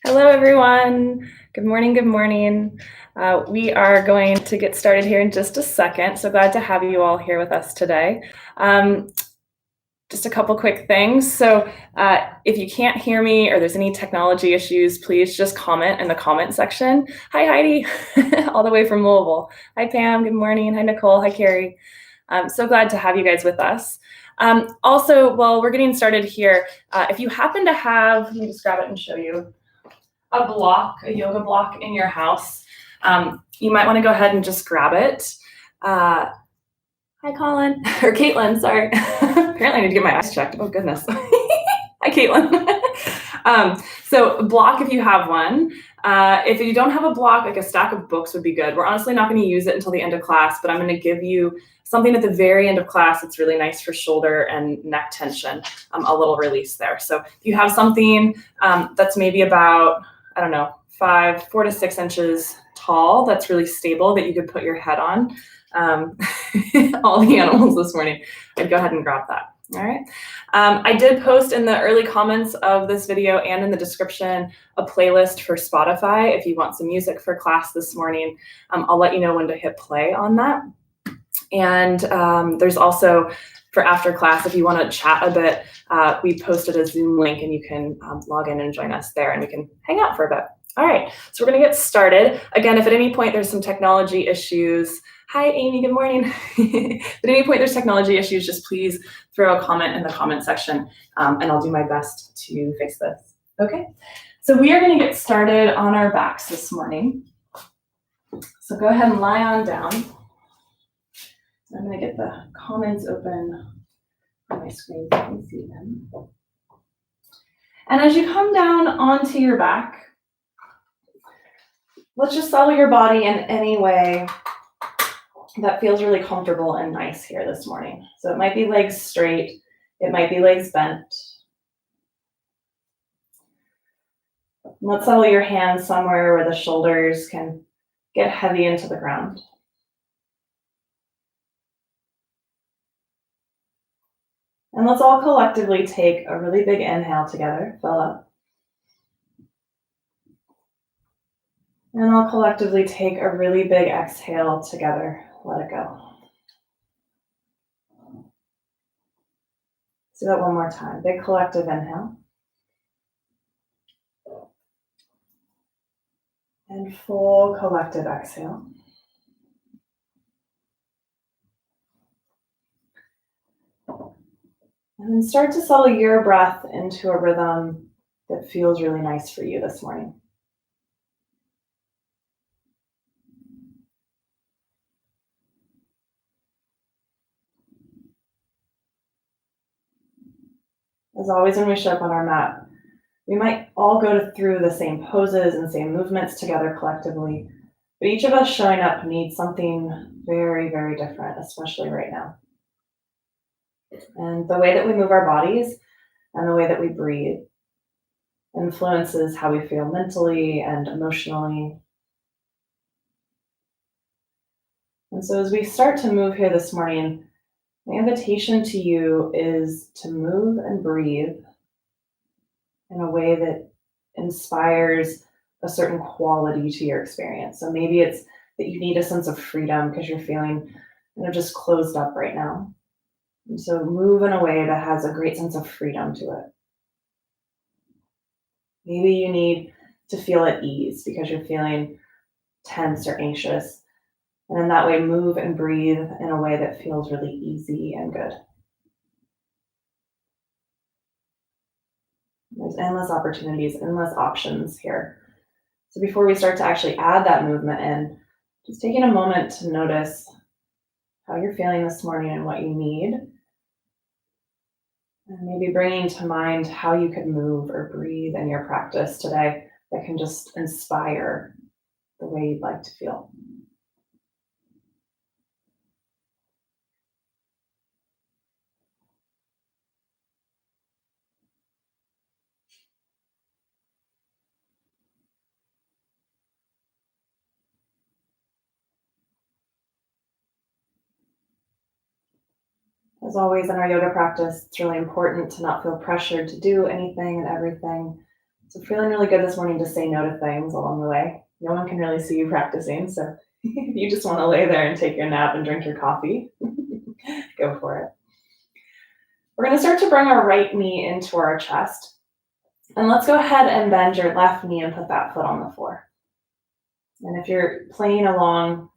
Hello, everyone. Good morning. Good morning. We are going to get started here in just a second. So glad to have you all here with us today. Just a couple quick things. So if you can't hear me or there's any technology issues, please just comment in the comment section. Hi, Heidi, all the way from Louisville. Hi, Pam. Good morning. Hi, Nicole. Hi, Carrie. So glad to have you guys with us. Also, while we're getting started here, if you happen to have, let me just grab it and show you, a yoga block in your house, you might want to go ahead and just grab it. Hi, Colin, or Caitlin, sorry. Apparently I need to get my eyes checked. Oh, goodness. Hi, Caitlin. So block if you have one. If you don't have a block, like a stack of books would be good. We're honestly not going to use it until the end of class, but I'm going to give you something at the very end of class that's really nice for shoulder and neck tension, a little release there. So if you have something that's maybe about, I don't know, 4 to 6 inches tall, that's really stable that you could put your head on. All the animals this morning, I'd go ahead and grab that. All right. I did post in the early comments of this video and in the description a playlist for Spotify if you want some music for class this morning. I'll let you know when to hit play on that. And there's also, for after class, if you want to chat a bit, we posted a Zoom link and you can log in and join us there and we can hang out for a bit. All right, so we're going to get started. Again, if at any point there's some technology issues, hi, Amy, good morning. If at any point there's technology issues, just please throw a comment in the comment section and I'll do my best to fix this. Okay, so we are going to get started on our backs this morning. So go ahead and lie on down. I'm going to get the comments open on my screen so you can see them. And as you come down onto your back, let's just settle your body in any way that feels really comfortable and nice here this morning. So it might be legs straight, it might be legs bent. Let's settle your hands somewhere where the shoulders can get heavy into the ground. And let's all collectively take a really big inhale together, fill up. And I'll collectively take a really big exhale together, let it go. Let's do that one more time. Big collective inhale. And full collective exhale. And then start to settle your breath into a rhythm that feels really nice for you this morning. As always, when we show up on our mat, we might all go through the same poses and same movements together collectively, but each of us showing up needs something very, very different, especially right now. And the way that we move our bodies and the way that we breathe influences how we feel mentally and emotionally. And so as we start to move here this morning, my invitation to you is to move and breathe in a way that inspires a certain quality to your experience. So maybe it's that you need a sense of freedom because you're feeling just closed up right now. And so move in a way that has a great sense of freedom to it. Maybe you need to feel at ease because you're feeling tense or anxious. And in that way, move and breathe in a way that feels really easy and good. There's endless opportunities, endless options here. So before we start to actually add that movement in, just taking a moment to notice how you're feeling this morning and what you need. And maybe bringing to mind how you could move or breathe in your practice today that can just inspire the way you'd like to feel. As always in our yoga practice, it's really important to not feel pressured to do anything and everything. So feeling really good this morning to say no to things along the way. No one can really see you practicing, so if you just want to lay there and take your nap and drink your coffee, go for it. We're going to start to bring our right knee into our chest. And let's go ahead and bend your left knee and put that foot on the floor. And if you're playing along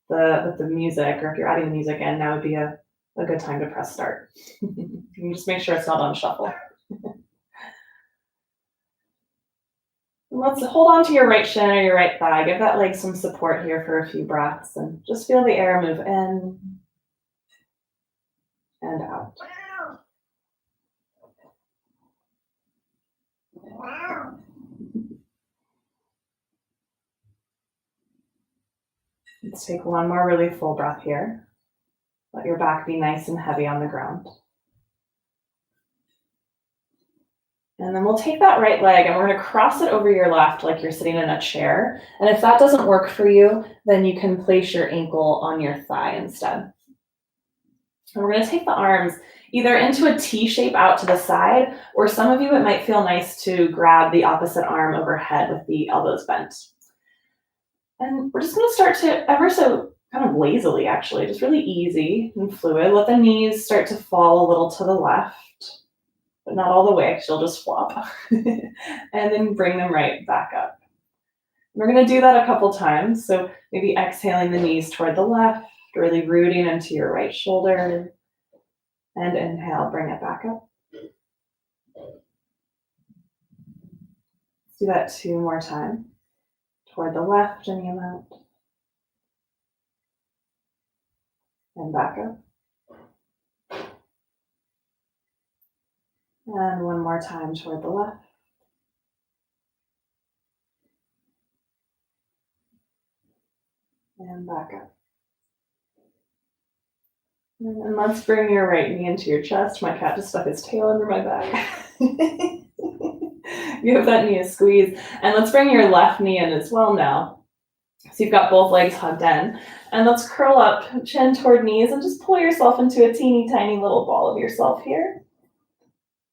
with the music, or if you're adding the music in, that would be a good time to press start. You just make sure it's not on shuffle. Let's hold on to your right shin or your right thigh. Give that leg some support here for a few breaths and just feel the air move in and out. Let's take one more really full breath here. Let your back be nice and heavy on the ground. And then we'll take that right leg and we're going to cross it over your left like you're sitting in a chair. And if that doesn't work for you, then you can place your ankle on your thigh instead. And we're going to take the arms either into a T shape out to the side, or some of you, it might feel nice to grab the opposite arm overhead with the elbows bent. And we're just going to start to ever so kind of lazily, actually, just really easy and fluid. Let the knees start to fall a little to the left, but not all the way, because you'll just flop. And then bring them right back up. We're going to do that a couple times. So maybe exhaling the knees toward the left, really rooting into your right shoulder. And inhale, bring it back up. Let's do that 2 more times. Toward the left, any amount. And back up. And 1 more time toward the left. And back up. And let's bring your right knee into your chest. My cat just stuck his tail under my back. Give that knee a squeeze. And let's bring your left knee in as well now. So you've got both legs hugged in. And let's curl up, chin toward knees, and just pull yourself into a teeny tiny little ball of yourself here.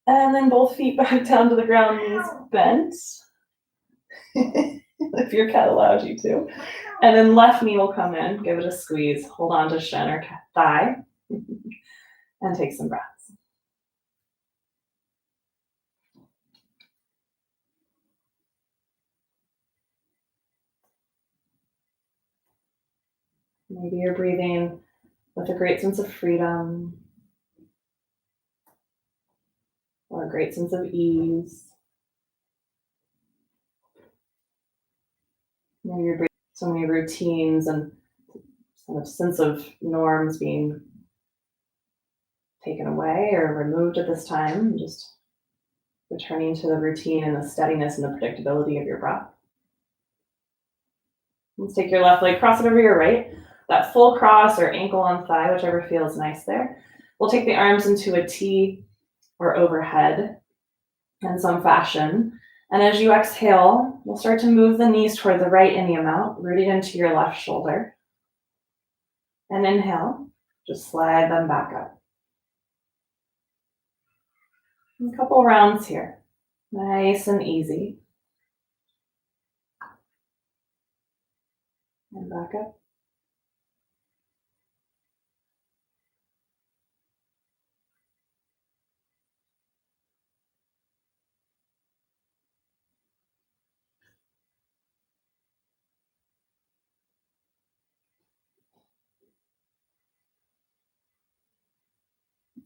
And then both feet back down to the ground, knees bent. If your cat allows you to. And then left knee will come in, give it a squeeze, hold on to shin or thigh, and take some breaths. Maybe you're breathing with a great sense of freedom or a great sense of ease. Maybe you're breathing so many routines and kind of sense of norms being taken away or removed at this time, just returning to the routine and the steadiness and the predictability of your breath. Let's take your left leg, cross it over your right. That full cross or ankle on thigh, whichever feels nice there. We'll take the arms into a T or overhead in some fashion. And as you exhale, we'll start to move the knees toward the right any amount, rooting into your left shoulder. And inhale, just slide them back up. A couple rounds here, nice and easy. And back up.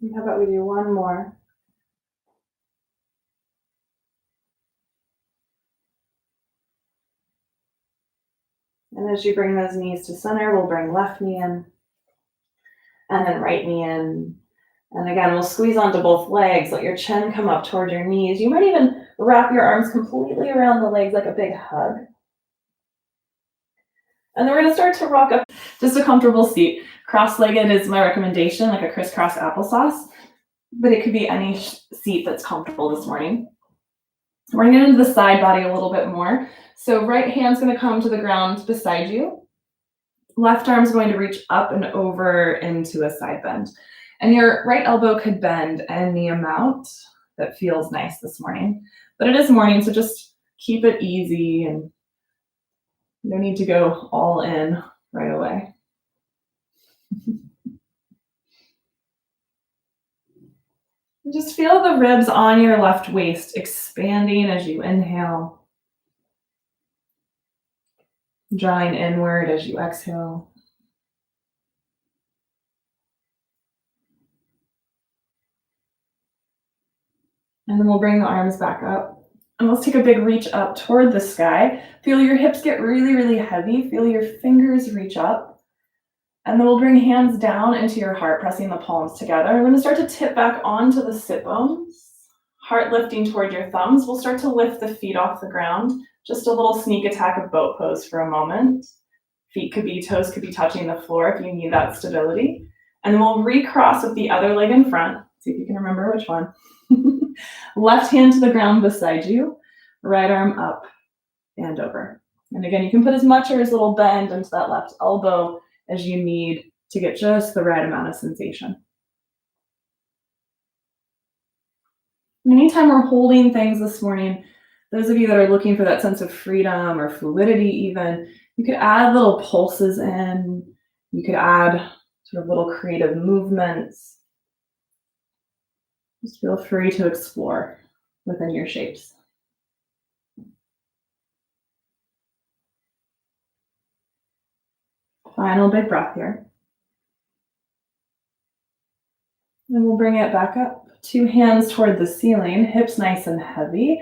And how about we do one more? And as you bring those knees to center, we'll bring left knee in and then right knee in. And again, we'll squeeze onto both legs. Let your chin come up toward your knees. You might even wrap your arms completely around the legs like a big hug. And then we're going to start to rock up. Just a comfortable seat. Cross-legged is my recommendation, like a crisscross applesauce. But it could be any seat that's comfortable this morning. We're going to get into the side body a little bit more. So right hand's going to come to the ground beside you. Left arm's going to reach up and over into a side bend. And your right elbow could bend any amount that feels nice this morning. But it is morning, so just keep it easy and no need to go all in right away. Just feel the ribs on your left waist expanding as you inhale, drawing inward as you exhale. And then we'll bring the arms back up. And let's take a big reach up toward the sky. Feel your hips get really, really heavy. Feel your fingers reach up. And then we'll bring hands down into your heart, pressing the palms together. We're going to start to tip back onto the sit bones. Heart lifting toward your thumbs. We'll start to lift the feet off the ground. Just a little sneak attack of boat pose for a moment. Toes could be touching the floor if you need that stability. And then we'll recross with the other leg in front. See if you can remember which one. Left hand to the ground beside you. Right arm up and over. And again, you can put as much or as little bend into that left elbow as you need to get just the right amount of sensation. Anytime we're holding things this morning, those of you that are looking for that sense of freedom or fluidity even, you could add little pulses in. You could add sort of little creative movements. Just feel free to explore within your shapes. Final big breath here. And we'll bring it back up. 2 hands toward the ceiling, hips nice and heavy.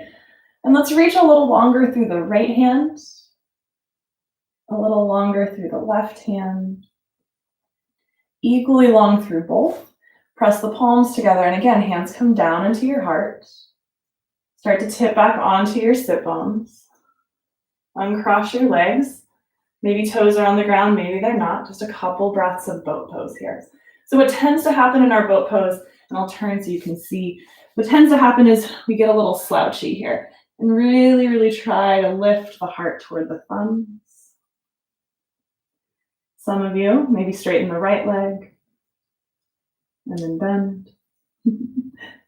And let's reach a little longer through the right hand, a little longer through the left hand, equally long through both. Press the palms together, and again, hands come down into your heart. Start to tip back onto your sit bones. Uncross your legs. Maybe toes are on the ground, maybe they're not. Just a couple breaths of boat pose here. So what tends to happen in our boat pose, and I'll turn so you can see, what tends to happen is we get a little slouchy here and really, really try to lift the heart toward the thumbs. Some of you maybe straighten the right leg and then bend.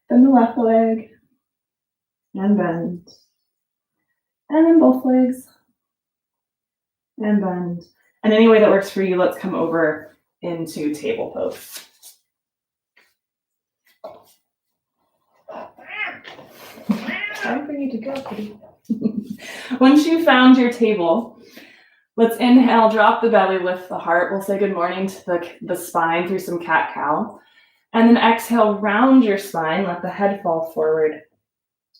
Then the left leg and bend. And then both legs and bend. And any way that works for you, let's come over into table pose. Time for you to go, Kitty. Once you found your table, let's inhale, drop the belly, lift the heart. We'll say good morning to the spine through some cat-cow. And then exhale, round your spine, let the head fall forward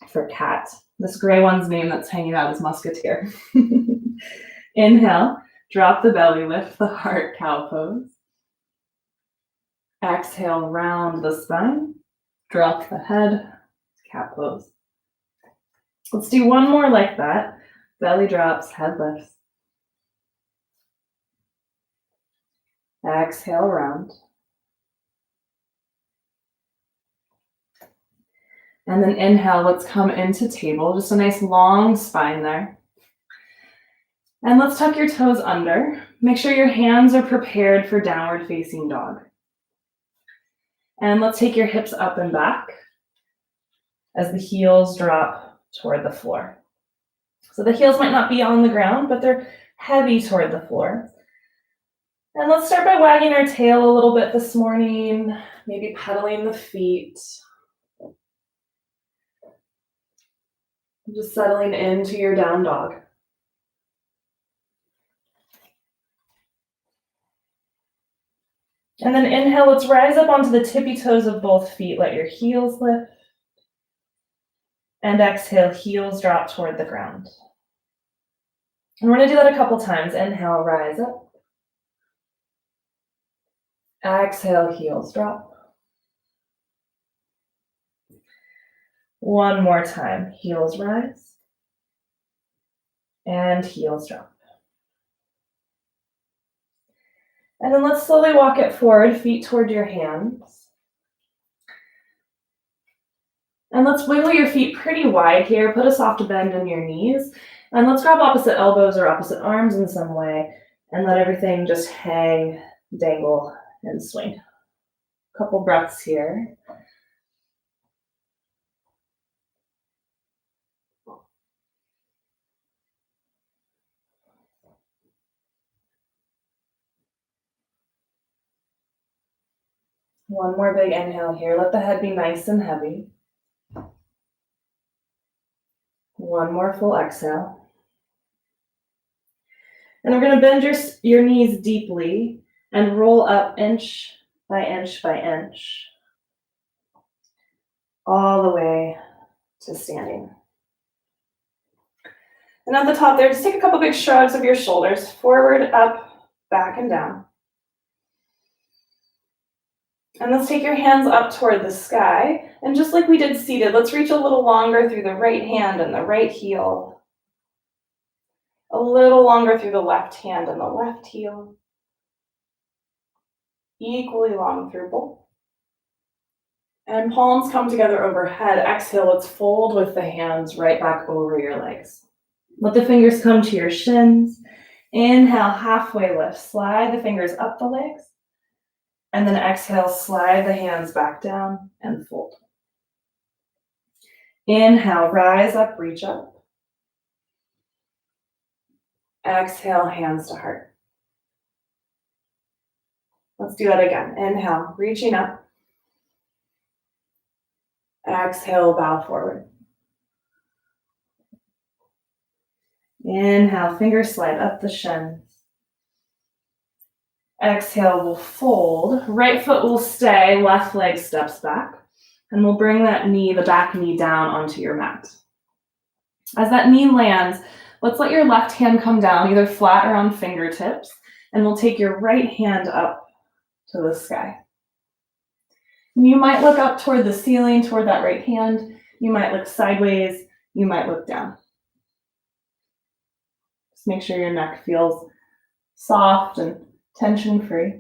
for cat. This gray one's name that's hanging out is musketeer. Inhale, drop the belly, lift the heart, cow pose. Exhale, round the spine, drop the head, cat pose. Let's do one more like that. Belly drops, head lifts. Exhale, round. And then inhale, let's come into table. Just a nice long spine there. And let's tuck your toes under. Make sure your hands are prepared for downward facing dog. And let's take your hips up and back as the heels drop toward the floor. So the heels might not be on the ground, but they're heavy toward the floor. And let's start by wagging our tail a little bit this morning, maybe pedaling the feet. Just settling into your down dog. And then inhale, let's rise up onto the tippy toes of both feet. Let your heels lift. And exhale, heels drop toward the ground. And we're going to do that a couple times. Inhale, rise up. Exhale, heels drop. One more time. Heels rise. And heels drop. And then let's slowly walk it forward, feet toward your hands. And let's wiggle your feet pretty wide here. Put a soft bend in your knees. And let's grab opposite elbows or opposite arms in some way. And let everything just hang, dangle, and swing. Couple breaths here. One more big inhale here. Let the head be nice and heavy. One more full exhale. And we're going to bend your knees deeply and roll up inch by inch by inch, all the way to standing. And at the top there, just take a couple big shrugs of your shoulders, forward, up, back, and down. And let's take your hands up toward the sky. And just like we did seated, let's reach a little longer through the right hand and the right heel. A little longer through the left hand and the left heel. Equally long through both. And palms come together overhead. Exhale, let's fold with the hands right back over your legs. Let the fingers come to your shins. Inhale, halfway lift. Slide the fingers up the legs. And then exhale, slide the hands back down and fold. Inhale, rise up, reach up. Exhale, hands to heart. Let's do that again. Inhale, reaching up. Exhale, bow forward. Inhale, fingers slide up the shins. Exhale, we'll fold. Right foot will stay, left leg steps back. And we'll bring that knee, the back knee, down onto your mat. As that knee lands, let's let your left hand come down, either flat or on fingertips. And we'll take your right hand up to the sky. You might look up toward the ceiling, toward that right hand. You might look sideways. You might look down. Just make sure your neck feels soft and tension-free.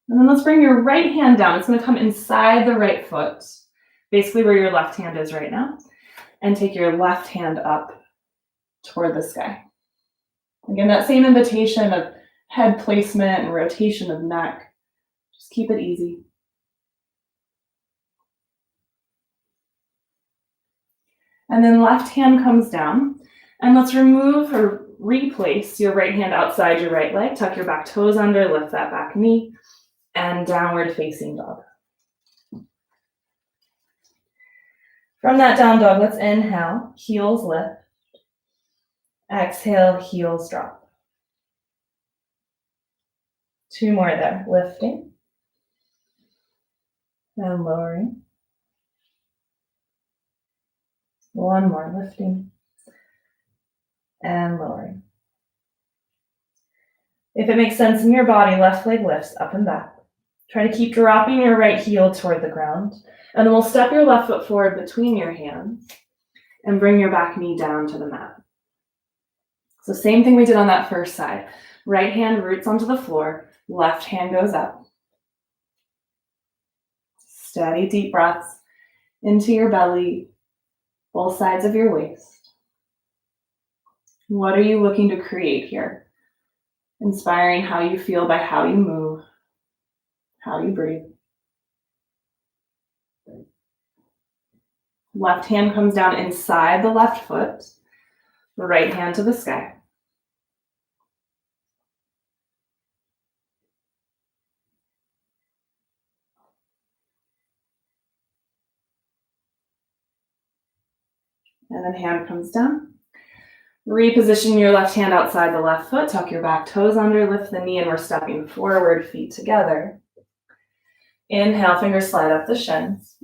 And then let's bring your right hand down. It's going to come inside the right foot, basically where your left hand is right now. And take your left hand up toward the sky. Again, that same invitation of head placement and rotation of neck. Just keep it easy. And then left hand comes down. And let's remove or replace your right hand outside your right leg. Tuck your back toes under, lift that back knee, and downward facing dog. From that down dog, let's inhale, heels lift. Exhale, heels drop. Two more there, lifting and lowering. One more, lifting and lowering. If it makes sense in your body, left leg lifts up and back. Try to keep dropping your right heel toward the ground. And then we'll step your left foot forward between your hands and bring your back knee down to the mat. So same thing we did on that first side. Right hand roots onto the floor, left hand goes up. Steady deep breaths into your belly, both sides of your waist. What are you looking to create here? Inspiring how you feel by how you move, how you breathe. Left hand comes down inside the left foot, right hand to the sky. And then hand comes down. Reposition your left hand outside the left foot, tuck your back toes under, lift the knee, and we're stepping forward, feet together. Inhale, fingers slide up the shins.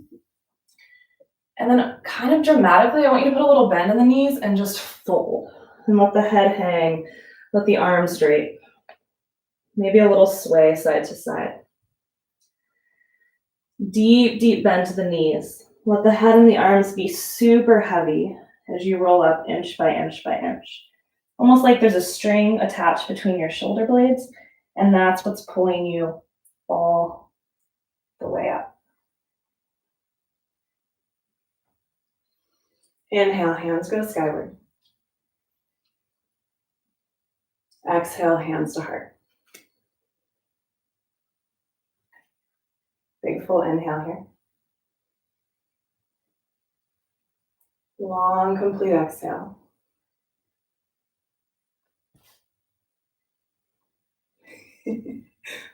And then kind of dramatically, I want you to put a little bend in the knees and just fold. And let the head hang, let the arms drape. Maybe a little sway side to side. Deep, deep bend to the knees. Let the head and the arms be super heavy as you roll up inch by inch by inch. Almost like there's a string attached between your shoulder blades, and that's what's pulling you all the way up. Inhale, hands go skyward. Exhale, hands to heart. Big full inhale here. Long, complete exhale.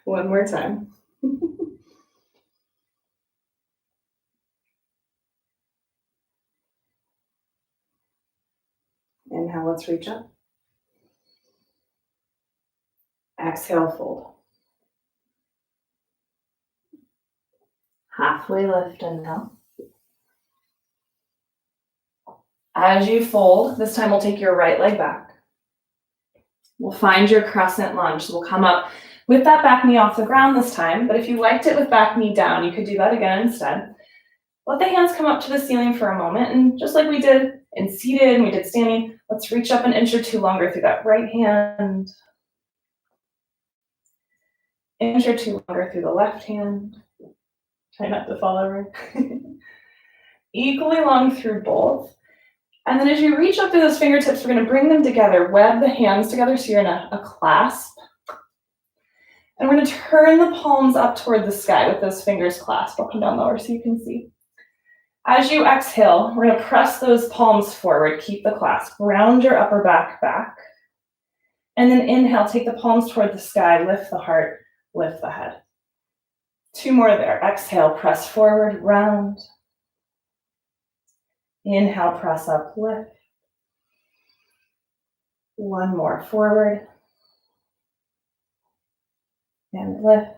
One more time. Inhale, let's reach up. Exhale, fold. Halfway lift, inhale. As you fold, this time we'll take your right leg back. We'll find your crescent lunge. So we'll come up with that back knee off the ground this time, but if you liked it with back knee down, you could do that again instead. Let the hands come up to the ceiling for a moment, and just like we did in seated and we did standing, let's reach up an inch or two longer through that right hand. Inch or two longer through the left hand. Try not to fall over. Equally long through both. And then as you reach up through those fingertips, we're going to bring them together, web the hands together so you're in a clasp. And we're going to turn the palms up toward the sky with those fingers clasped up and down lower so you can see. As you exhale, we're going to press those palms forward, keep the clasp, round your upper back back. And then inhale, take the palms toward the sky, lift the heart, lift the head. Two more there. Exhale, press forward, round. Inhale, press up, lift. One more, forward. And lift.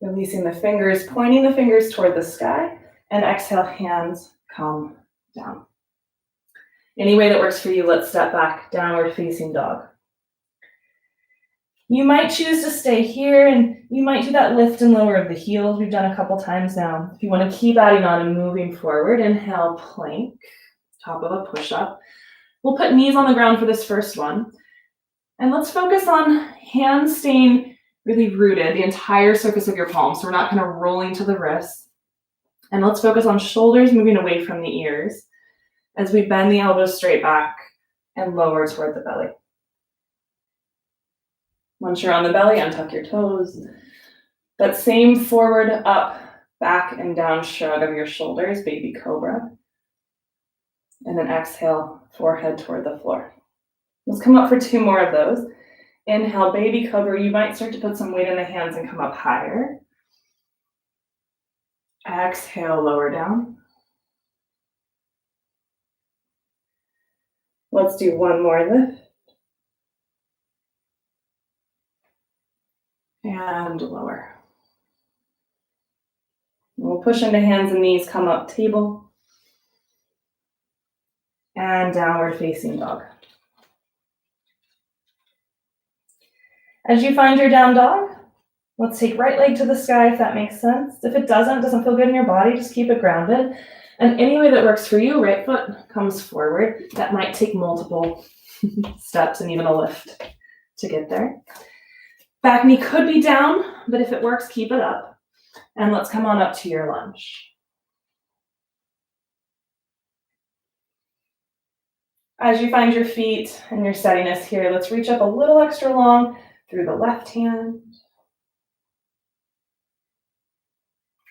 Releasing the fingers, pointing the fingers toward the sky. And exhale, hands come down. Any way that works for you, let's step back, downward facing dog. You might choose to stay here, and you might do that lift and lower of the heels. We've done a couple times now. If you want to keep adding on and moving forward, inhale, plank, top of a push-up. We'll put knees on the ground for this first one. And let's focus on hands staying really rooted, the entire surface of your palms, so we're not kind of rolling to the wrists. And let's focus on shoulders moving away from the ears as we bend the elbows straight back and lower toward the belly. Once you're on the belly, untuck your toes. That same forward, up, back, and down shrug of your shoulders, baby cobra. And then exhale, forehead toward the floor. Let's come up for two more of those. Inhale, baby cobra. You might start to put some weight in the hands and come up higher. Exhale, lower down. Let's do one more lift. And lower. We'll push into hands and knees, come up table. And downward facing dog. As you find your down dog, let's take right leg to the sky if that makes sense. If it doesn't feel good in your body, just keep it grounded. And any way that works for you, right foot comes forward. That might take multiple steps and even a lift to get there. Back knee could be down, but if it works, keep it up. And let's come on up to your lunge. As you find your feet and your steadiness here, let's reach up a little extra long through the left hand.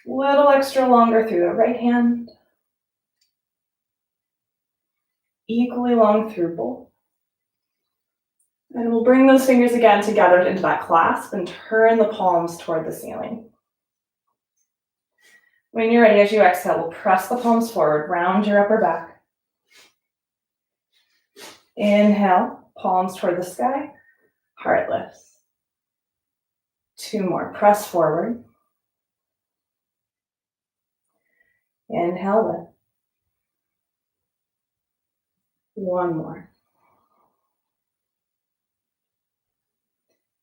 Little extra longer through the right hand. Equally long through both. And we'll bring those fingers again together into that clasp and turn the palms toward the ceiling. When you're ready, as you exhale, we'll press the palms forward, round your upper back. Inhale, palms toward the sky, heart lifts. Two more, press forward. Inhale, lift. One more.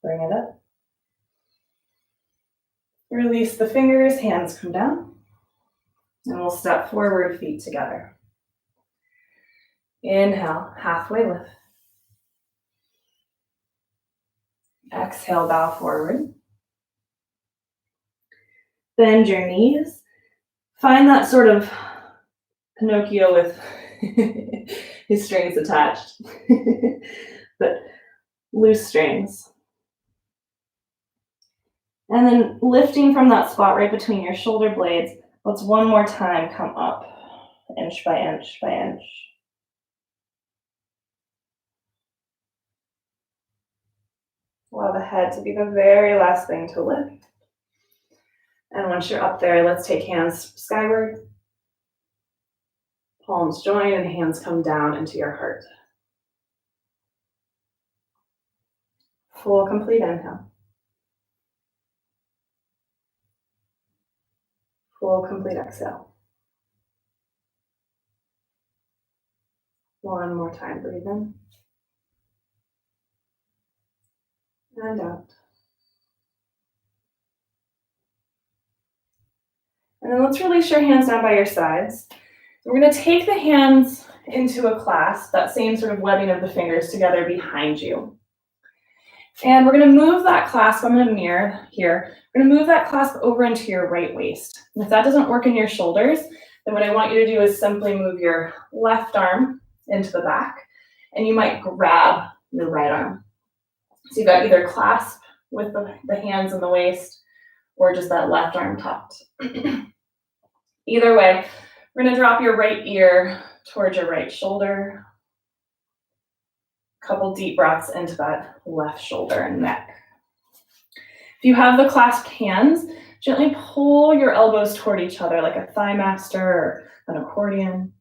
Bring it up. Release the fingers, hands come down. And we'll step forward, feet together. Inhale, halfway lift. Exhale, bow forward. Bend your knees. Find that sort of Pinocchio with his strings attached, but loose strings. And then lifting from that spot right between your shoulder blades, let's one more time come up, inch by inch by inch. Allow the head to be the very last thing to lift. And once you're up there, let's take hands skyward. Palms join and hands come down into your heart. Full complete inhale. Full complete exhale. One more time, breathe in. And out. And then let's release your hands down by your sides. We're going to take the hands into a clasp, that same sort of webbing of the fingers together behind you. And we're going to move that clasp, I'm going to mirror here, we're going to move that clasp over into your right waist. And if that doesn't work in your shoulders, then what I want you to do is simply move your left arm into the back, and you might grab your right arm. So you've got either clasp with the hands in the waist, or just that left arm tucked. Either way, we're going to drop your right ear towards your right shoulder. Couple deep breaths into that left shoulder and neck. If you have the clasped hands, gently pull your elbows toward each other like a thigh master or an accordion.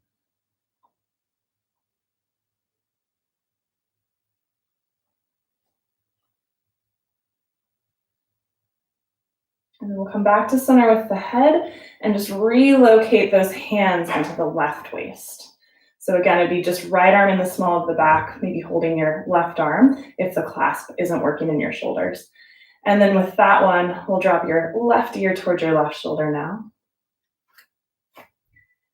And then we'll come back to center with the head and just relocate those hands into the left waist. So again, it'd be just right arm in the small of the back, maybe holding your left arm if the clasp isn't working in your shoulders. And then with that one, we'll drop your left ear towards your left shoulder now.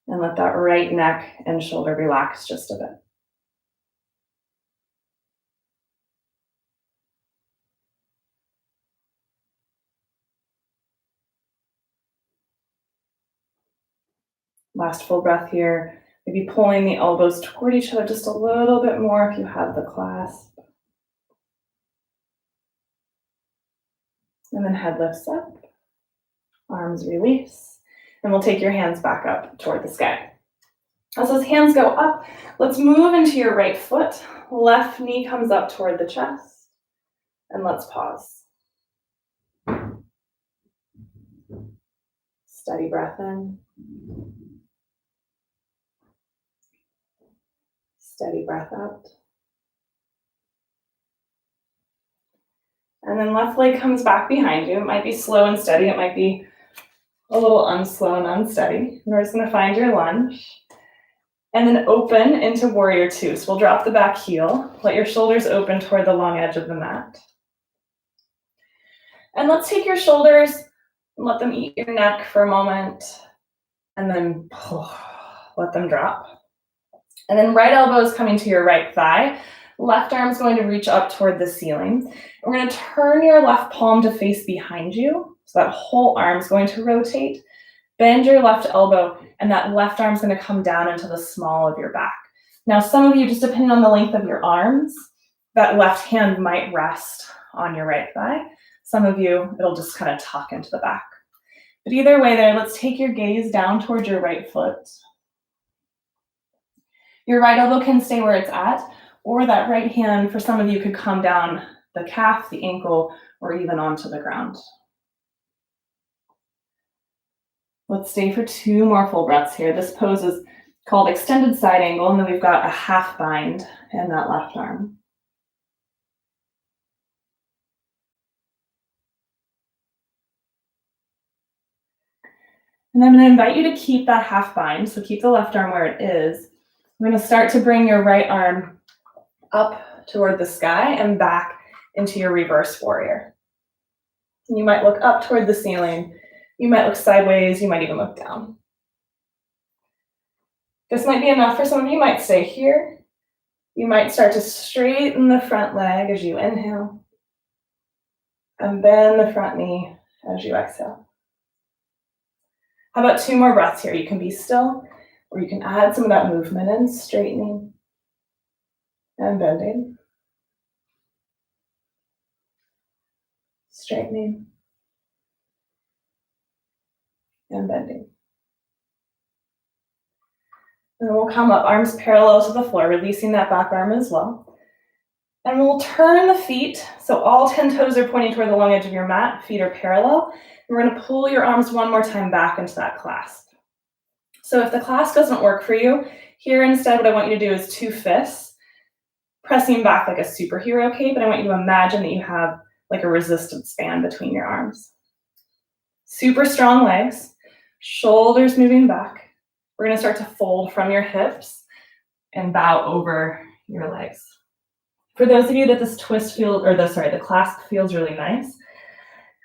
And let that right neck and shoulder relax just a bit. Last full breath here. Maybe pulling the elbows toward each other just a little bit more if you have the clasp. And then head lifts up, arms release, and we'll take your hands back up toward the sky. As those hands go up, let's move into your right foot. Left knee comes up toward the chest, and let's pause. Steady breath in. Steady breath out. And then left leg comes back behind you. It might be slow and steady. It might be a little unslow and unsteady. We're just going to find your lunge. And then open into warrior two. So we'll drop the back heel. Let your shoulders open toward the long edge of the mat. And let's take your shoulders and let them eat your neck for a moment. And then let them drop. And then right elbow is coming to your right thigh. Left arm is going to reach up toward the ceiling. We're going to turn your left palm to face behind you. So that whole arm is going to rotate. Bend your left elbow, and that left arm is going to come down into the small of your back. Now, some of you, just depending on the length of your arms, that left hand might rest on your right thigh. Some of you, it'll just kind of tuck into the back. But either way there, let's take your gaze down towards your right foot. Your right elbow can stay where it's at, or that right hand, for some of you, could come down the calf, the ankle, or even onto the ground. Let's stay for 2 more full breaths here. This pose is called extended side angle, and then we've got a half bind in that left arm. And I'm going to invite you to keep that half bind, so keep the left arm where it is. We're going to start to bring your right arm up toward the sky and back into your reverse warrior. And you might look up toward the ceiling. You might look sideways. You might even look down. This might be enough for some of you. You might stay here. You might start to straighten the front leg as you inhale and bend the front knee as you exhale. How about 2 more breaths here? You can be still, or you can add some of that movement in, straightening and bending. Straightening and bending. And then we'll come up, arms parallel to the floor, releasing that back arm as well. And we'll turn the feet, so all 10 toes are pointing toward the long edge of your mat, feet are parallel. We're going to pull your arms one more time back into that clasp. So if the clasp doesn't work for you, here instead what I want you to do is 2 fists. pressing back like a superhero cape, and I want you to imagine that you have like a resistance band between your arms. Super strong legs, shoulders moving back. We're gonna start to fold from your hips and bow over your legs. For those of you that this twist feels, or the clasp feels really nice,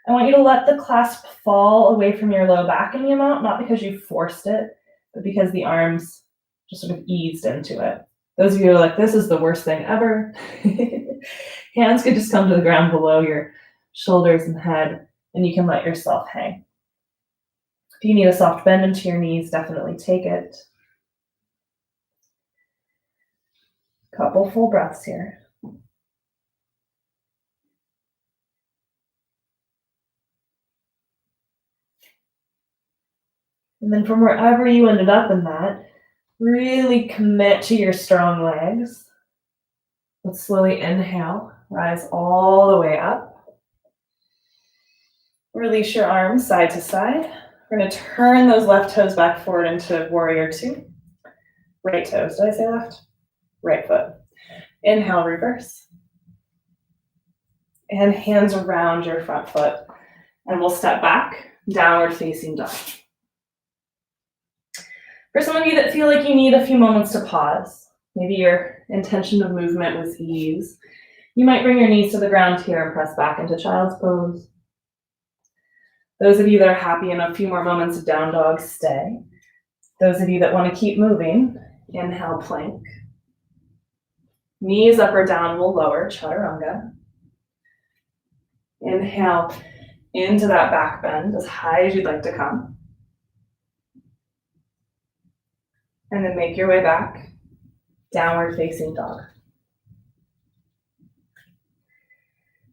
I want you to let the clasp fall away from your low back any amount, not because you forced it, but because the arms just sort of eased into it. Those of you who are like, this is the worst thing ever, hands could just come to the ground below your shoulders and head, and you can let yourself hang. If you need a soft bend into your knees, definitely take it. Couple full breaths here. And then from wherever you ended up in that, really commit to your strong legs. Let's slowly inhale, rise all the way up. Release your arms side to side. We're going to turn those left toes back forward into warrior two. Right toes, did I say left? Right foot. Inhale, reverse. And hands around your front foot. And we'll step back, downward facing dog. For some of you that feel like you need a few moments to pause, maybe your intention of movement was ease, you might bring your knees to the ground here and press back into child's pose. Those of you that are happy in a few more moments of down dog, stay. Those of you that want to keep moving, inhale, plank. Knees up or down will lower, chaturanga. Inhale into that back bend as high as you'd like to come. And then make your way back, downward facing dog.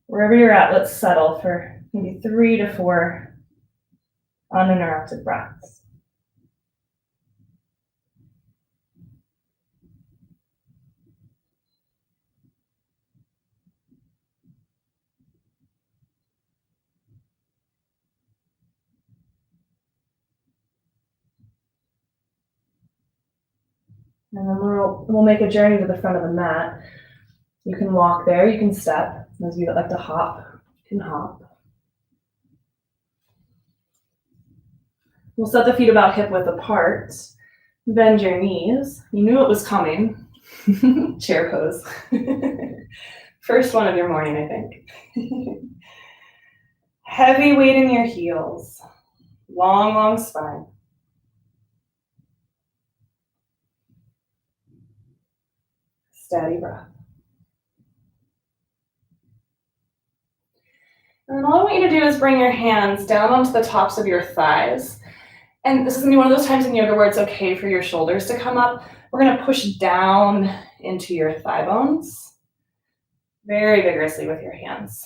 Wherever you're at, let's settle for maybe 3 to 4 uninterrupted breaths. And then we'll make a journey to the front of the mat. You can walk there, you can step. Those of you that like to hop, you can hop. We'll set the feet about hip width apart. Bend your knees. You knew it was coming. Chair pose. First one of your morning, I think. Heavy weight in your heels. Long, long spine. Steady breath. And then all I want you to do is bring your hands down onto the tops of your thighs. And this is going to be one of those times in yoga where it's okay for your shoulders to come up. We're going to push down into your thigh bones very vigorously with your hands.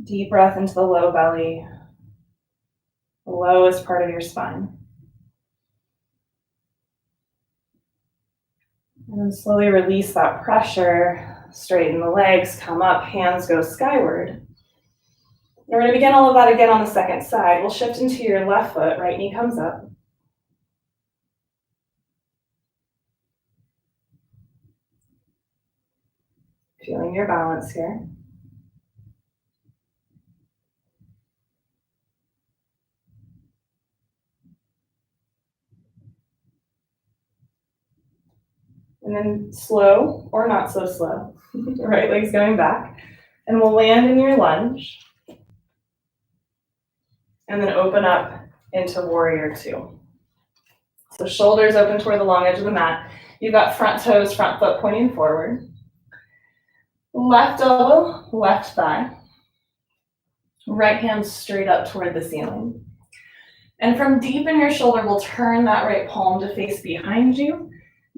Deep breath into the low belly, the lowest part of your spine. And then slowly release that pressure. Straighten the legs, come up, hands go skyward. We're going to begin all of that again on the second side. We'll shift into your left foot, right knee comes up. Feeling your balance here. And then slow or not so slow. Right leg's going back. And we'll land in your lunge. And then open up into warrior two. So shoulders open toward the long edge of the mat. You've got front toes, front foot pointing forward. Left elbow, left thigh. Right hand straight up toward the ceiling. And from deep in your shoulder, we'll turn that right palm to face behind you.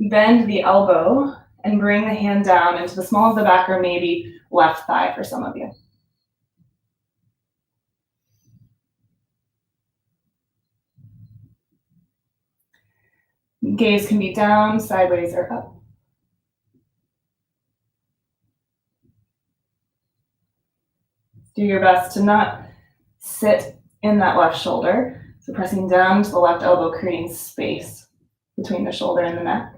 Bend the elbow and bring the hand down into the small of the back or maybe left thigh for some of you. Gaze can be down, sideways, or up. Do your best to not sit in that left shoulder. So pressing down to the left elbow, creating space between the shoulder and the neck.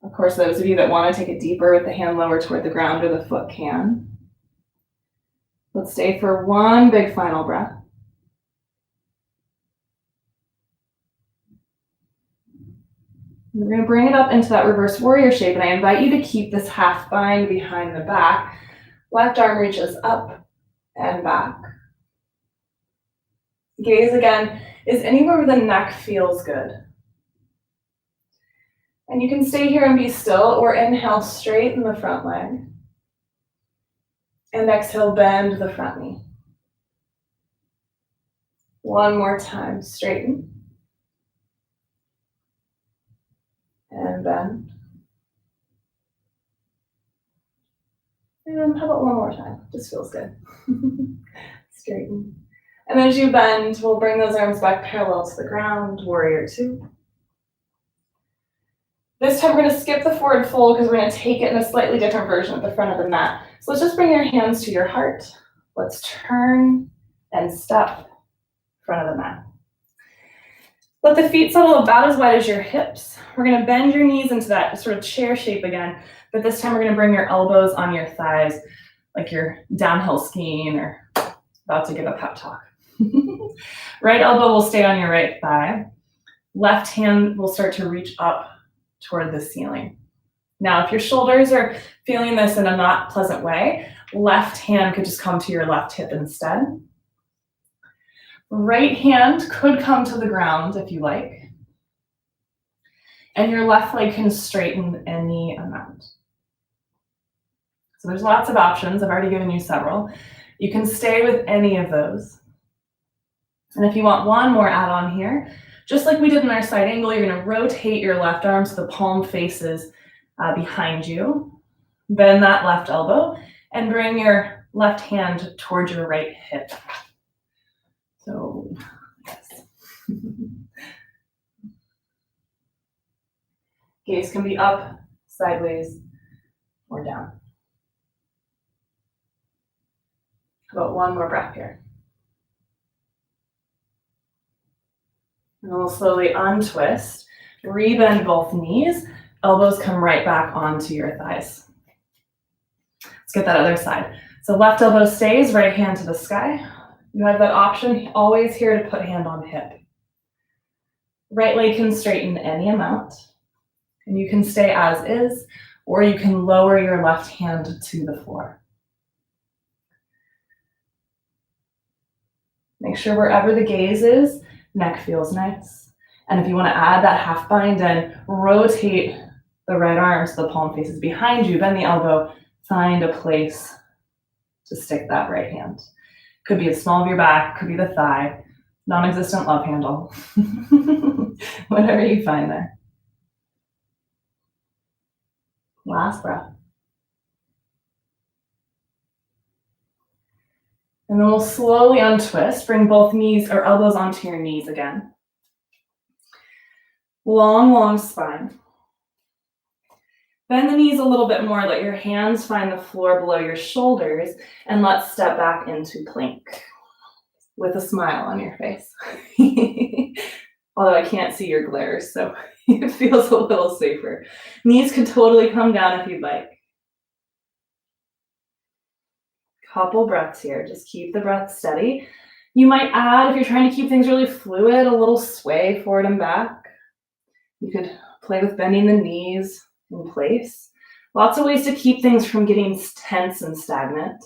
Of course, those of you that want to take it deeper with the hand lower toward the ground or the foot can. Let's stay for one big final breath. We're going to bring it up into that reverse warrior shape, and I invite you to keep this half bind behind the back. Left arm reaches up and back. Gaze again is anywhere where the neck feels good. And you can stay here and be still, or inhale, straighten the front leg. And exhale, bend the front knee. One more time, straighten. And bend. And how about one more time? Just feels good. Straighten. And as you bend, we'll bring those arms back parallel to the ground, warrior two. This time we're going to skip the forward fold because we're going to take it in a slightly different version at the front of the mat. So let's just bring your hands to your heart. Let's turn and step front of the mat. Let the feet settle about as wide as your hips. We're going to bend your knees into that sort of chair shape again, but this time we're going to bring your elbows on your thighs like you're downhill skiing or about to give a pep talk. Right elbow will stay on your right thigh. Left hand will start to reach up toward the ceiling. Now, if your shoulders are feeling this in a not pleasant way, left hand could just come to your left hip instead. Right hand could come to the ground if you like. And your left leg can straighten any amount. So there's lots of options. I've already given you several. You can stay with any of those. And if you want one more add-on here, just like we did in our side angle, you're going to rotate your left arm so the palm faces behind you. Bend that left elbow and bring your left hand towards your right hip. So, yes. Gaze can be up, sideways, or down. About one more breath here. And then we'll slowly untwist, rebend both knees, elbows come right back onto your thighs. Let's get that other side. So left elbow stays, right hand to the sky. You have that option, always here to put hand on hip. Right leg can straighten any amount, and you can stay as is, or you can lower your left hand to the floor. Make sure wherever the gaze is, neck feels nice. And if you want to add that half bind in, rotate the right arm so the palm faces behind you, bend the elbow, find a place to stick that right hand. Could be the small of your back, could be the thigh, non-existent love handle, whatever you find there. Last breath. And then we'll slowly untwist, bring both knees or elbows onto your knees again. Long, long spine. Bend the knees a little bit more, let your hands find the floor below your shoulders, and let's step back into plank with a smile on your face. Although I can't see your glares, so it feels a little safer. Knees can totally come down if you'd like. Couple breaths here, just keep the breath steady. You might add, if you're trying to keep things really fluid, a little sway forward and back. You could play with bending the knees in place. Lots of ways to keep things from getting tense and stagnant.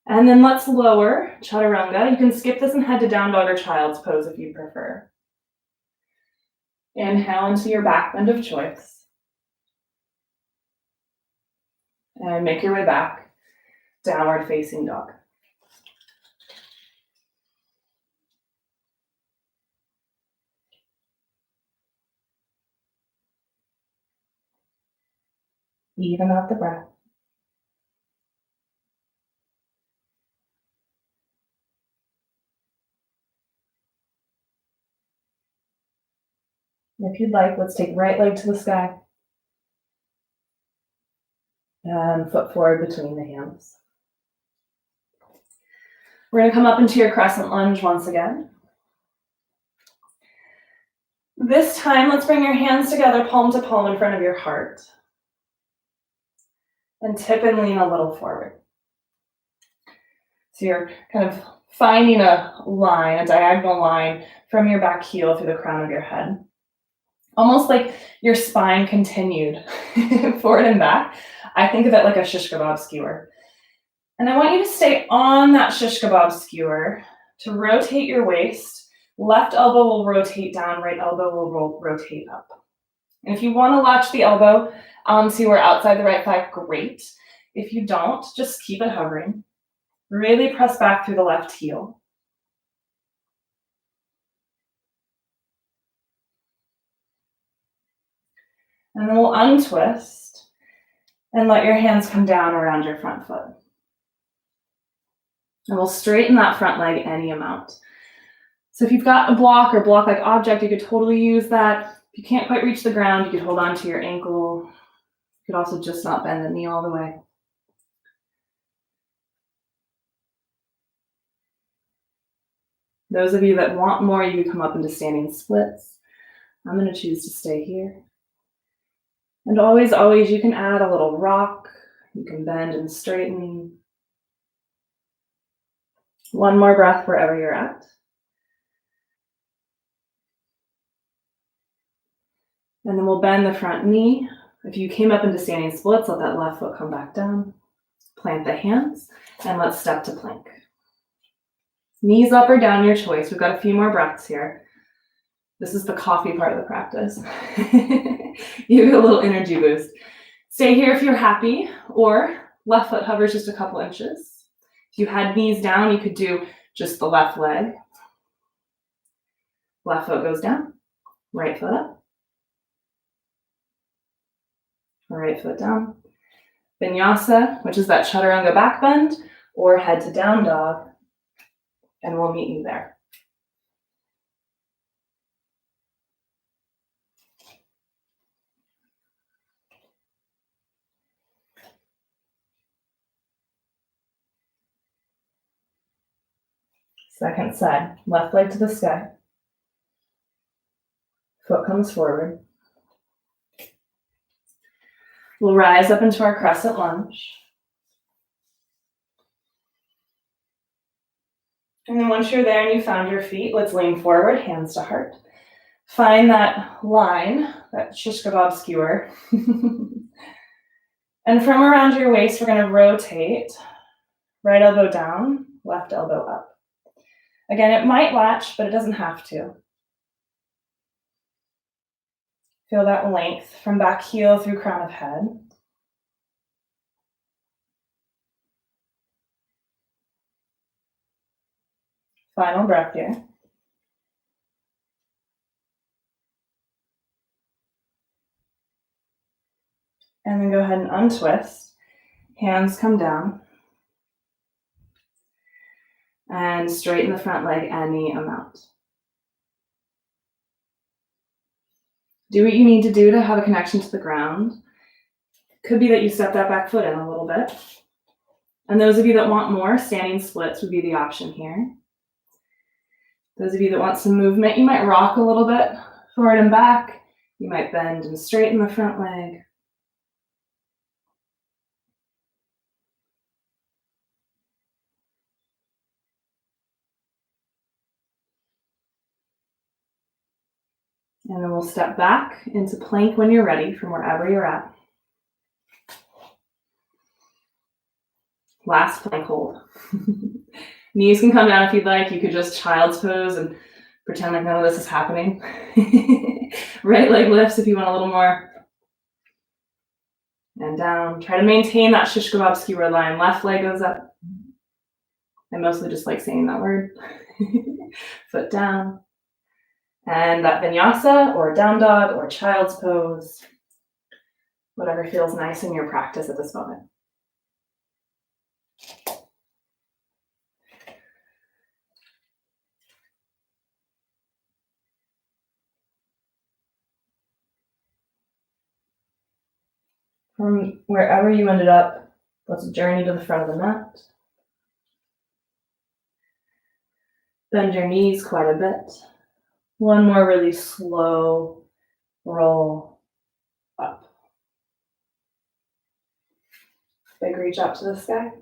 And then let's lower, chaturanga. You can skip this and head to down dog or child's pose if you prefer. Inhale into your back bend of choice. And make your way back, downward facing dog. Even out the breath. If you'd like, let's take right leg to the sky. And foot forward between the hands. We're going to come up into your crescent lunge once again. This time, let's bring your hands together, palm to palm in front of your heart. And tip and lean a little forward. So you're kind of finding a line, a diagonal line from your back heel through the crown of your head. Almost like your spine continued forward and back. I think of it like a shish kebab skewer. And I want you to stay on that shish kebab skewer to rotate your waist. Left elbow will rotate down, right elbow will rotate up. And if you want to latch the elbow onto or outside the right thigh, great. If you don't, just keep it hovering. Really press back through the left heel. And then we'll untwist and let your hands come down around your front foot. And we'll straighten that front leg any amount. So if you've got a block or block-like object, you could totally use that. If you can't quite reach the ground, you could hold on to your ankle. You could also just not bend the knee all the way. Those of you that want more, you can come up into standing splits. I'm going to choose to stay here. And always, always, you can add a little rock. You can bend and straighten. One more breath wherever you're at. And then we'll bend the front knee. If you came up into standing splits, let that left foot come back down. Plant the hands, and let's step to plank. Knees up or down, your choice. We've got a few more breaths here. This is the coffee part of the practice. You get a little energy boost. Stay here if you're happy, or left foot hovers just a couple inches. If you had knees down, you could do just the left leg. Left foot goes down, right foot up. Right foot down. Vinyasa, which is that chaturanga back bend, or head to down dog, and we'll meet you there. Second side, left leg to the sky. Foot comes forward. We'll rise up into our crescent lunge. And then once you're there and you found your feet, let's lean forward, hands to heart. Find that line, that shish kebab skewer. And from around your waist, we're going to rotate. Right elbow down, left elbow up. Again, it might latch, but it doesn't have to. Feel that length from back heel through crown of head. Final breath here. And then go ahead and untwist. Hands come down. And straighten the front leg any amount. Do what you need to do to have a connection to the ground. Could be that you step that back foot in a little bit. And those of you that want more, standing splits would be the option here. Those of you that want some movement, you might rock a little bit forward and back. You might bend and straighten the front leg. And then we'll step back into plank when you're ready from wherever you're at. Last plank hold. Knees can come down if you'd like. You could just child's pose and pretend like none of this is happening. Right leg lifts if you want a little more. And down. Try to maintain that shish kebab skewer line. Left leg goes up. I mostly just like saying that word. Foot down. And that vinyasa or down dog or child's pose. Whatever feels nice in your practice at this moment. From wherever you ended up, let's journey to the front of the mat. Bend your knees quite a bit. One more really slow roll up. Big reach up to the sky.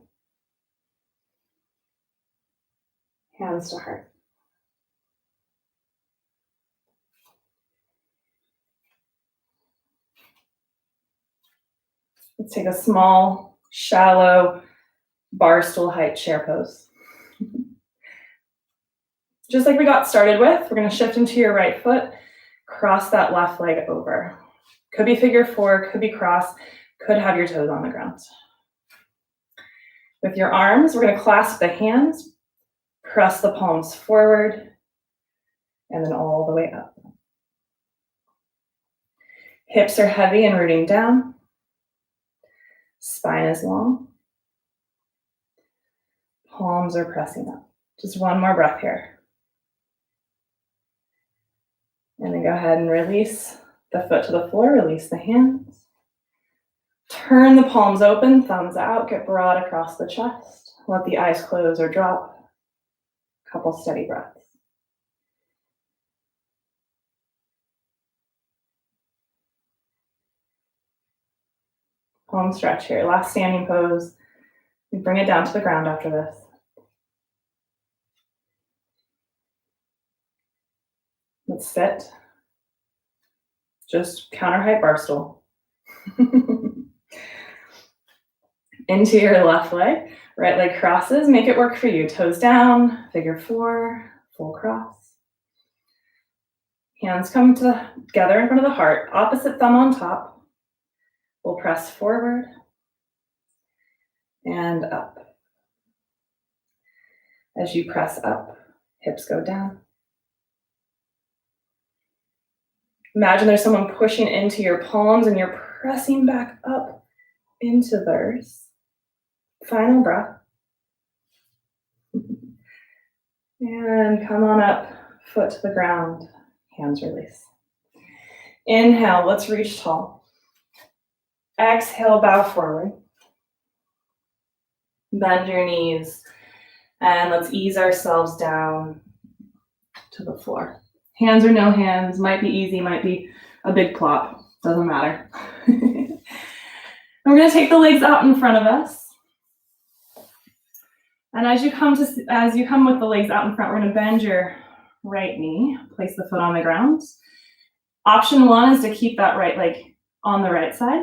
Hands to heart. Let's take a small, shallow bar stool height chair pose. Just like we got started with, we're going to shift into your right foot, cross that left leg over. Could be figure four, could be cross, could have your toes on the ground. With your arms, we're going to clasp the hands, press the palms forward, and then all the way up. Hips are heavy and rooting down. Spine is long. Palms are pressing up. Just one more breath here. And then go ahead and release the foot to the floor, release the hands. Turn the palms open, thumbs out, get broad across the chest. Let the eyes close or drop. Couple steady breaths. Palm stretch here, last standing pose. We bring it down to the ground after this. Let's sit. Just counter height bar stool. Into your left leg, right leg crosses, make it work for you. Toes down, figure four, full cross. Hands come together in front of the heart, opposite thumb on top. We'll press forward and up. As you press up, hips go down. Imagine there's someone pushing into your palms and you're pressing back up into theirs. Final breath. And come on up, foot to the ground, hands release. Inhale, let's reach tall. Exhale, bow forward. Bend your knees, and let's ease ourselves down to the floor. Hands or no hands, might be easy, might be a big plop, doesn't matter. And we're gonna take the legs out in front of us. And as you come with the legs out in front, we're gonna bend your right knee, place the foot on the ground. Option one is to keep that right leg on the right side.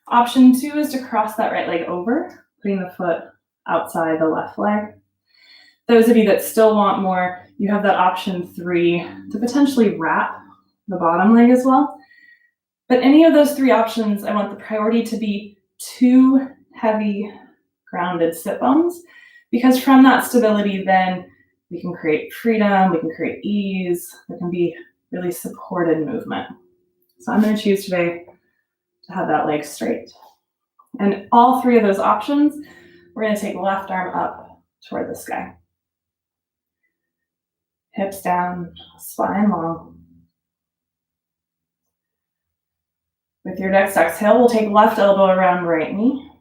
Option two is to cross that right leg over, putting the foot outside the left leg. Those of you that still want more, you have that option three to potentially wrap the bottom leg as well. But any of those three options, I want the priority to be two heavy grounded sit bones, because from that stability, then we can create freedom, we can create ease, there can be really supported movement. So I'm going to choose today to have that leg straight. And all three of those options, we're going to take left arm up toward the sky. Hips down, spine long. With your next exhale, we'll take left elbow around right knee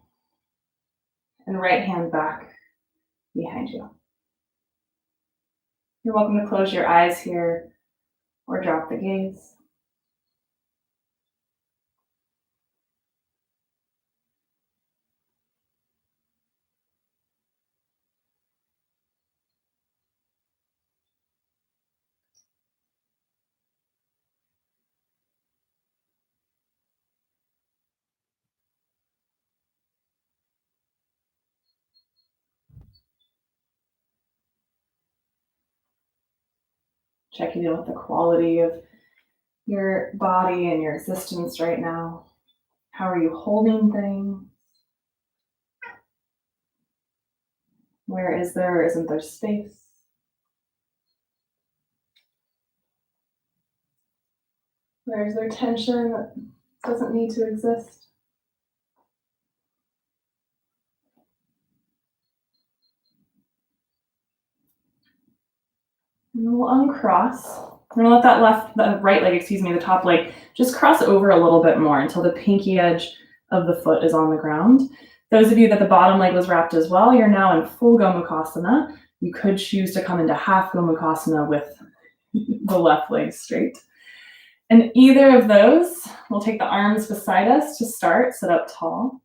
and right hand back behind you. You're welcome to close your eyes here or drop the gaze. Checking in with the quality of your body and your existence right now. How are you holding things? Where is there or isn't there space? Where is there tension that doesn't need to exist? And we'll uncross. We're gonna let the right leg, the top leg, just cross over a little bit more until the pinky edge of the foot is on the ground. Those of you that the bottom leg was wrapped as well, you're now in full Gomukhasana. You could choose to come into half Gomukhasana with the left leg straight. And either of those, we'll take the arms beside us to start, sit up tall.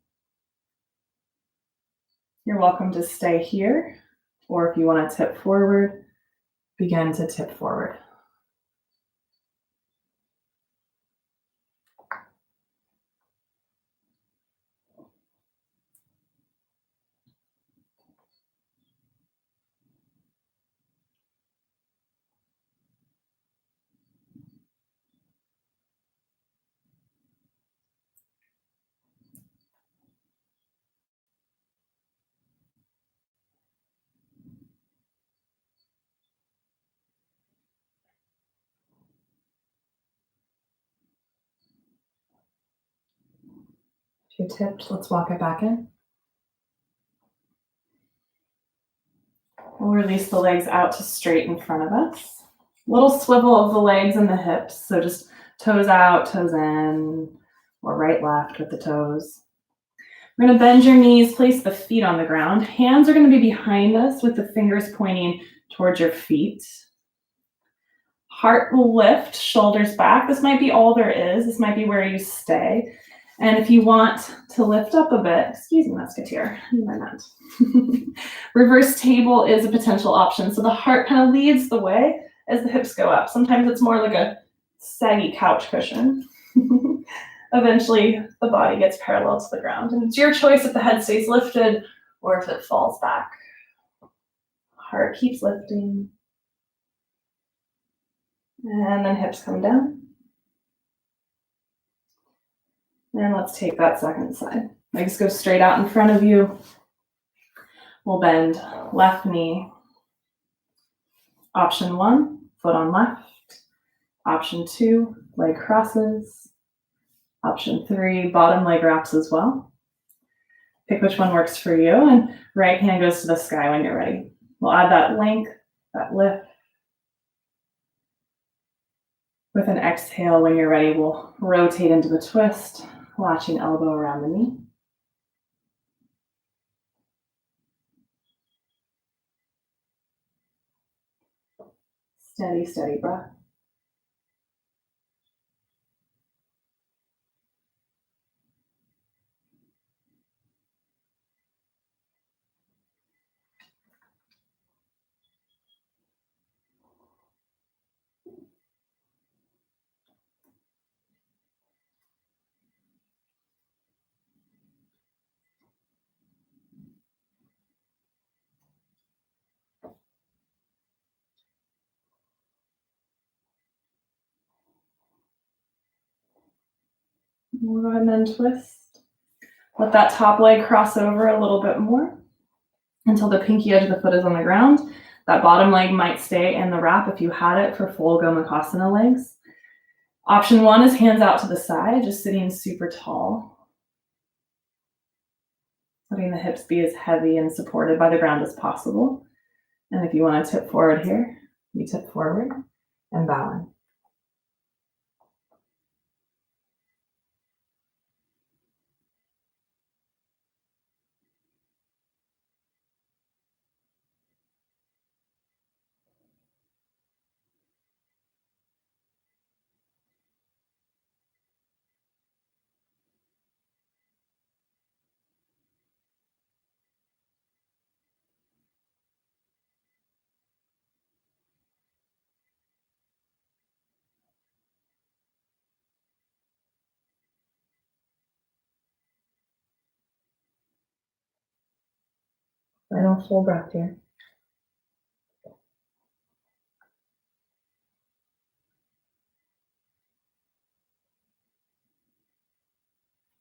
You're welcome to stay here, or if you want to tip forward, begin to tip forward. If you tipped, let's walk it back in. We'll release the legs out to straight in front of us. Little swivel of the legs and the hips. So just toes out, toes in, or right, left with the toes. We're going to bend your knees, place the feet on the ground. Hands are going to be behind us with the fingers pointing towards your feet. Heart will lift, shoulders back. This might be all there is. This might be where you stay. And if you want to lift up a bit, excuse me, let's get here. Reverse table is a potential option. So the heart kind of leads the way as the hips go up. Sometimes it's more like a saggy couch cushion. Eventually, the body gets parallel to the ground. And it's your choice if the head stays lifted or if it falls back. Heart keeps lifting. And then hips come down. And let's take that second side. Legs go straight out in front of you. We'll bend left knee. Option 1, foot on left. Option 2, leg crosses. Option 3, bottom leg wraps as well. Pick which one works for you, and right hand goes to the sky when you're ready. We'll add that length, that lift. With an exhale, when you're ready, we'll rotate into the twist, latching elbow around the knee. Steady, steady breath. We'll go ahead and then twist. Let that top leg cross over a little bit more until the pinky edge of the foot is on the ground. That bottom leg might stay in the wrap if you had it for full Gomukhasana legs. Option 1 is hands out to the side, just sitting super tall. Letting the hips be as heavy and supported by the ground as possible. And if you want to tip forward here, you tip forward and bow in. Final full breath here.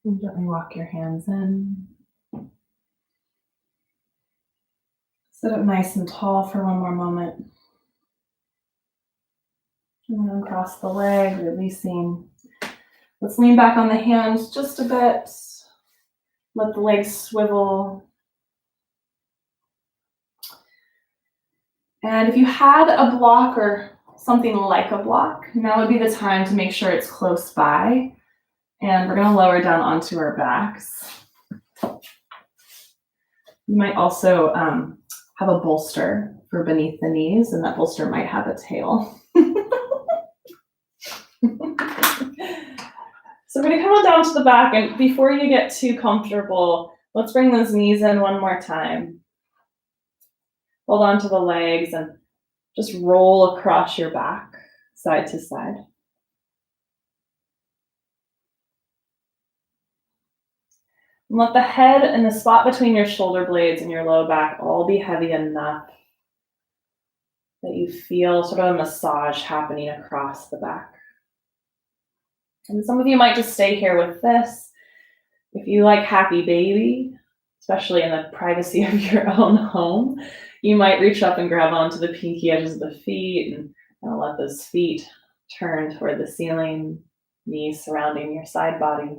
And gently walk your hands in. Sit up nice and tall for one more moment. And then cross the leg, releasing. Let's lean back on the hands just a bit. Let the legs swivel. And if you had a block or something like a block, now would be the time to make sure it's close by. And we're going to lower down onto our backs. You might also have a bolster for beneath the knees, and that bolster might have a tail. we're going to come on down to the back, and before you get too comfortable, let's bring those knees in one more time. Hold on to the legs and just roll across your back, side to side. And let the head and the spot between your shoulder blades and your low back all be heavy enough that you feel sort of a massage happening across the back. And some of you might just stay here with this. If you like happy baby, especially in the privacy of your own home, you might reach up and grab onto the pinky edges of the feet and let those feet turn toward the ceiling, knees surrounding your side body.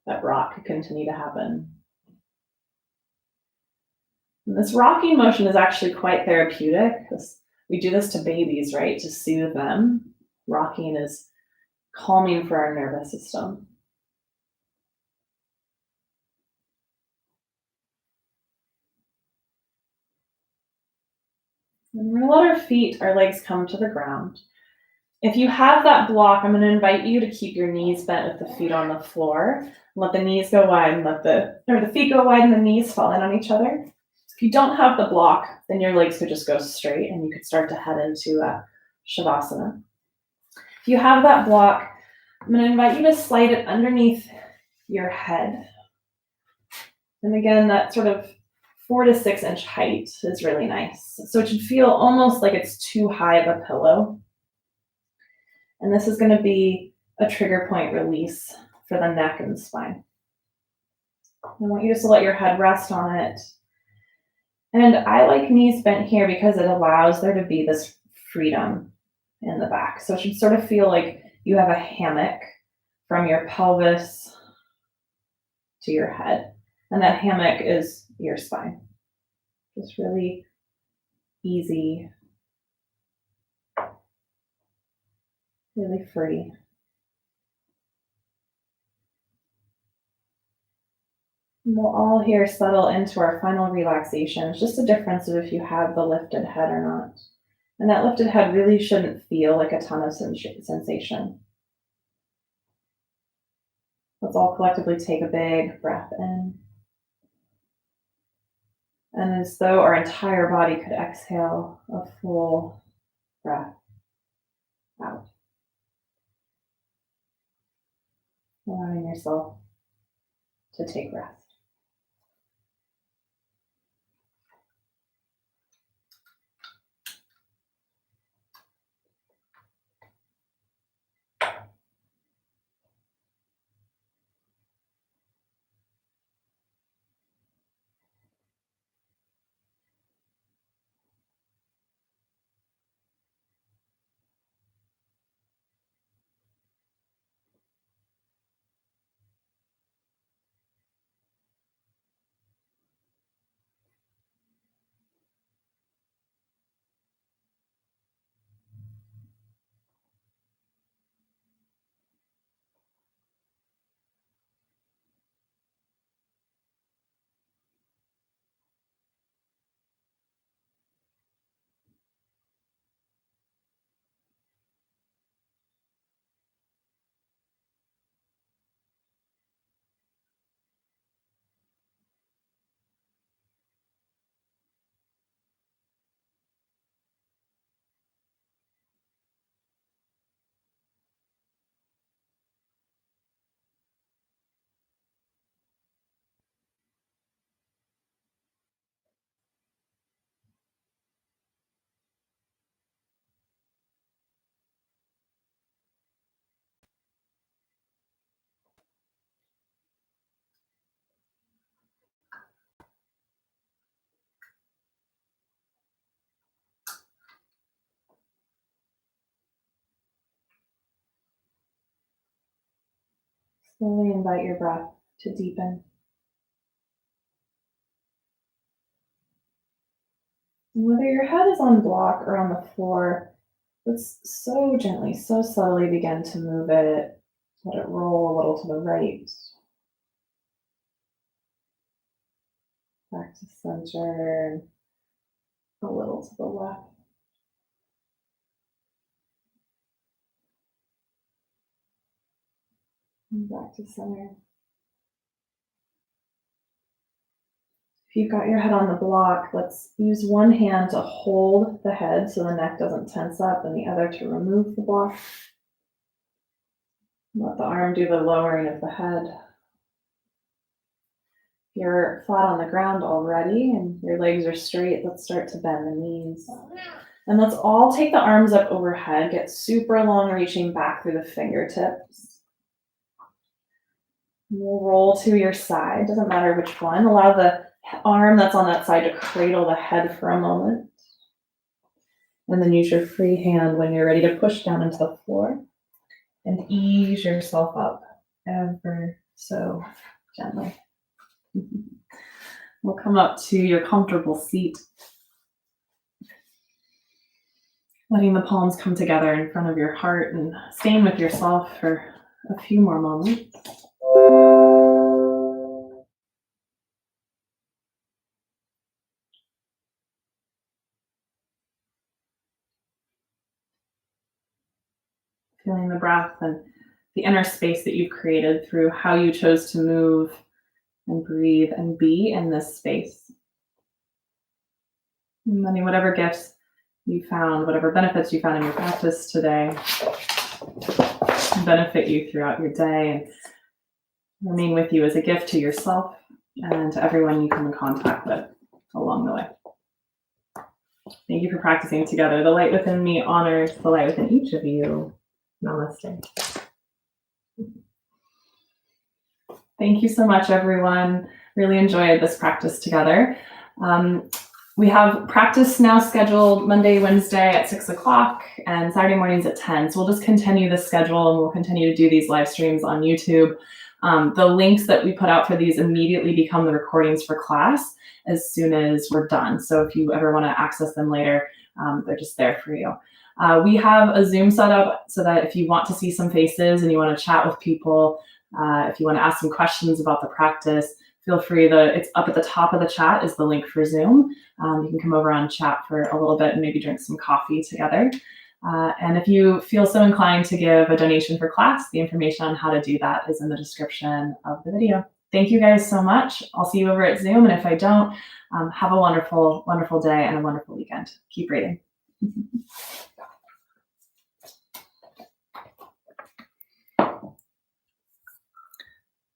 That rock could continue to happen. And this rocking motion is actually quite therapeutic. We do this to babies, right, to soothe them. Rocking is calming for our nervous system. And we're going to let our legs come to the ground. If you have that block, I'm going to invite you to keep your knees bent with the feet on the floor. Let the knees go wide and the feet go wide and the knees fall in on each other. If you don't have the block, then your legs could just go straight and you could start to head into Savasana. If you have that block, I'm going to invite you to slide it underneath your head. And again, that sort of 4 to 6 inch height is really nice. So it should feel almost like it's too high of a pillow. And this is going to be a trigger point release for the neck and the spine. I want you just to let your head rest on it. And I like knees bent here because it allows there to be this freedom in the back. So it should sort of feel like you have a hammock from your pelvis to your head. And that hammock is your spine. Just really easy, really free. And we'll all here settle into our final relaxation. It's just a difference of if you have the lifted head or not. And that lifted head really shouldn't feel like a ton of sensation. Let's all collectively take a big breath in. And as though our entire body could exhale a full breath out. Allowing yourself to take rest. Slowly invite your breath to deepen. And whether your head is on block or on the floor, let's so gently, so slowly begin to move it. Let it roll a little to the right. Back to center. A little to the left. And back to center. If you've got your head on the block, let's use one hand to hold the head so the neck doesn't tense up, and the other to remove the block. Let the arm do the lowering of the head. If you're flat on the ground already and your legs are straight, let's start to bend the knees. And let's all take the arms up overhead, get super long, reaching back through the fingertips. We'll roll to your side, doesn't matter which one. Allow the arm that's on that side to cradle the head for a moment. And then use your free hand when you're ready to push down into the floor and ease yourself up ever so gently. We'll come up to your comfortable seat. Letting the palms come together in front of your heart and staying with yourself for a few more moments. Feeling the breath and the inner space that you've created through how you chose to move and breathe and be in this space. And letting whatever gifts you found, whatever benefits you found in your practice today, benefit you throughout your day and remain with you as a gift to yourself and to everyone you come in contact with along the way. Thank you for practicing together. The light within me honors the light within each of you. Namaste. Thank you so much, everyone. Really enjoyed this practice together. We have practice now scheduled Monday, Wednesday at 6 o'clock and Saturday mornings at 10. So we'll just continue this schedule and we'll continue to do these live streams on YouTube. The links that we put out for these immediately become the recordings for class as soon as we're done. So if you ever want to access them later, they're just there for you. We have a Zoom set up so that if you want to see some faces and you want to chat with people, if you want to ask some questions about the practice, feel free. It's up at the top of the chat is the link for Zoom. You can come over and chat for a little bit and maybe drink some coffee together. And if you feel so inclined to give a donation for class, the information on how to do that is in the description of the video. Thank you guys so much. I'll see you over at Zoom. And if I don't, have a wonderful, wonderful day and a wonderful weekend. Keep breathing.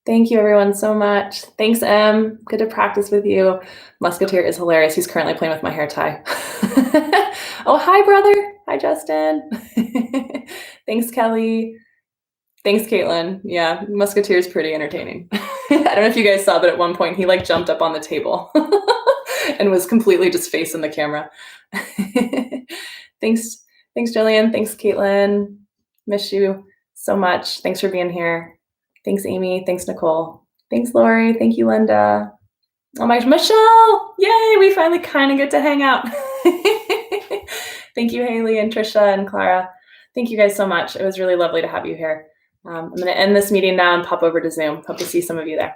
Thank you, everyone, so much. Thanks, Em. Good to practice with you. Musketeer is hilarious. He's currently playing with my hair tie. Oh, hi, brother. Hi, Justin. Thanks, Kelly. Thanks, Caitlin. Yeah, Musketeer is pretty entertaining. I don't know if you guys saw, but at one point he like jumped up on the table and was completely just facing the camera. Thanks, Jillian. Thanks, Caitlin. Miss you so much. Thanks for being here. Thanks, Amy. Thanks, Nicole. Thanks, Lori. Thank you, Linda. Oh my gosh, Michelle! Yay, we finally kind of get to hang out. Thank you, Haley and Trisha and Clara. Thank you guys so much. It was really lovely to have you here. I'm going to end this meeting now and pop over to Zoom. Hope to see some of you there.